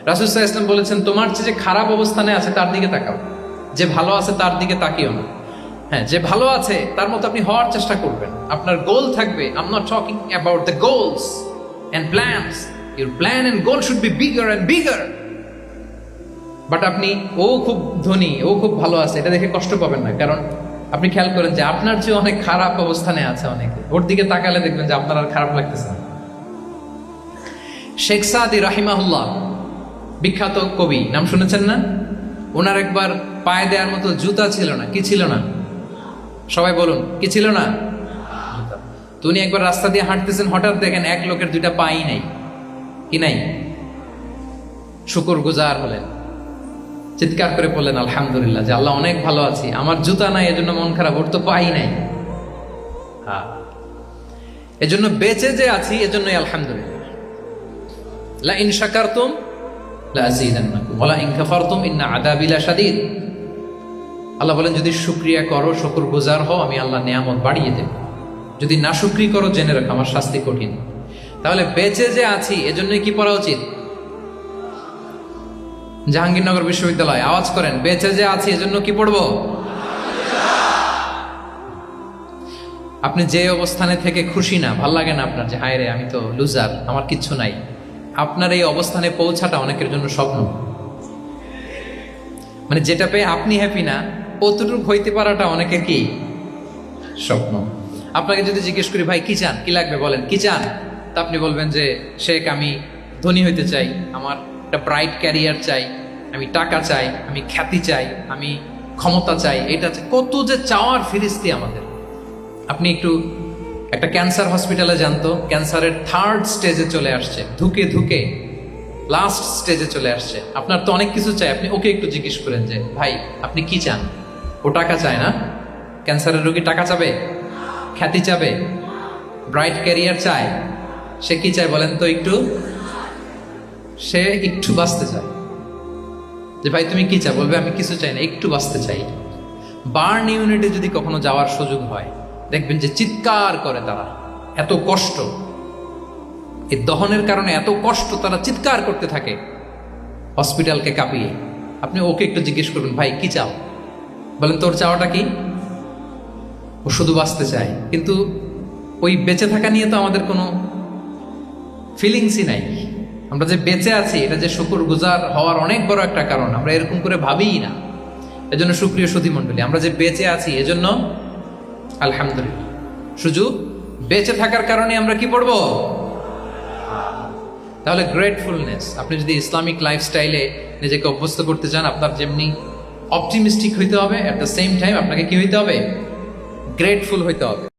রাসূল সাল্লাল্লাহু আলাইহি ওয়াসাল্লাম বলেছেন, তোমার চেয়ে যে খারাপ অবস্থানে আছে তার দিকে তাকাও, যে ভালো আছে তার দিকে তাকিও না। হ্যাঁ, যে ভালো আছে তার মতো আপনি হওয়ার চেষ্টা করবেন। আপনার গোল থাকবে, I am not talking about the goals and plans, your plan and goal should be bigger and bigger. But আপনি ও খুব ধনী, ও খুব ভালো আছে এটা দেখে কষ্ট পাবেন না, কারণ আপনি খেয়াল করেন যে আপনার চেয়ে অনেক খারাপ অবস্থানে আছে অনেকে, ওর দিকে তাকালে দেখবেন যে আপনার আর খারাপ লাগতেছে না। শেখ সাদি রাহিমাহুল্লাহ, বিখ্যাত কবি, নাম শুনেছেন না? ওনার একবার পায়ে দেওয়ার মতো জুতা ছিল না। কি ছিল না? সবাই বলুন, কি ছিল না? তো উনি একবার রাস্তা দিয়ে হাঁটতেছেন, হঠাৎ দেখেন এক লোকের দুইটা পাই নাই। কি নাই? শুকর গুজার হলেন, চিৎকার করে বললেন আলহামদুলিল্লাহ, যে আল্লাহ অনেক ভালো আছি, আমার জুতা নাই এজন্য মন খারাপ, ওর তো পাই নাই। হ্যাঁ, এজন্য বেঁচে যে আছি এজন্যই আলহামদুলিল্লাহ। লা ইন শাকারতুম লা আযীদান্নাকুম ওয়া লা ইন কাফারতুম ইন্না আযাবি লাশাদীদ। আল্লাহ বলেন, যদি শুকরিয়া করো, শুকরগুজার হও, আমি আল্লাহ নিয়ামত বাড়িয়ে দেব। যদি নাশুকরি করো, জেনে রাখো আমার শাস্তি কঠিন। তাহলে বেঁচে যে আছি এজন্যই কি পড়া উচিত? জাহাঙ্গীরনগর বিশ্ববিদ্যালয়, আওয়াজ করেন, বেঁচে যে আছি এজন্য কি পড়বো? আপনি যে অবস্থানে থেকে খুশি না, ভাল লাগে না আপনার, যে হায় রে আমি তো লুজার, আমার কিচ্ছু নাই, আপনার এই অবস্থানে পৌঁছাটা অনেকের জন্য স্বপ্ন। মানে যেটা পেয়ে আপনি হ্যাপি না, অতটুকু হইতে পারাটা অনেকের কি স্বপ্ন। আপনাকে যদি জিজ্ঞেস করি, ভাই কি চান, কি লাগবে বলেন, কি চান? তা আপনি বলবেন যে শেখ আমি ধনী হইতে চাই, আমার একটা ব্রাইট ক্যারিয়ার চাই, আমি টাকা চাই, আমি খ্যাতি চাই, আমি ক্ষমতা চাই, এটা কত যে চাওয়ার ফিরিস্তি আমাদের। আপনি একটু একটা ক্যান্সার হসপিটালে জানতো, ক্যান্সারের 3rd স্টেজে চলে আসছে, ধুকে ধুকে লাস্ট স্টেজে চলে আসছে। আপনার তো অনেক কিছু চাই, আপনি ওকে একটু জিজ্ঞেস করেন যে ভাই আপনি কি চান? ও টাকা চায় না? ক্যান্সারের রোগী টাকা চাবে, খ্যাতি চাবে, ব্রাইট ক্যারিয়ার চায়, সে কি চায় বলেন তো একটু? সে একটু বাঁচতে চায়। যে ভাই তুমি কি চাও? বলবে আমি কিছু চাই না, একটু বাঁচতে চাই। বার্ন ইউনিটে যদি কখনো যাওয়ার সুযোগ হয়, দেখবেন যে চিৎকার করে তারা, এত কষ্ট, এই দহনের কারণে এত কষ্ট, তারা চিৎকার করতে থাকে হসপিটালকে কাঁপিয়ে। আপনি ওকে একটু জিজ্ঞেস করবেন, ভাই কি চাও? বলেন তোর চাওয়াটা কি? ও শুধু বাঁচতে চায়, কিন্তু ওই বেঁচে থাকা নিয়ে তো আমাদের কোনো ফিলিংসই নাই। আমরা যে বেঁচে আছি এটা যে শুকরগুজার হওয়ার অনেক বড় একটা কারণ, আমরা এরকম করে ভাবিই না। এজন্য সুপ্রিয় সুধী মণ্ডলী, আমরা যে বেঁচে আছি এজন্য আলহামদুলিল্লাহ। শুধু বেঁচে থাকার কারণে আমরা কি পড়বো? তাহলে গ্রেটফুলনেস, আপনি যদি ইসলামিক লাইফস্টাইলে নিজেকে অভ্যস্ত করতে চান, আপনার যেমনি অপটিমিস্টিক হইতে হবে, এট দ্য সেম টাইম আপনাকে কি হইতে হবে? গ্রেটফুল হইতে হবে।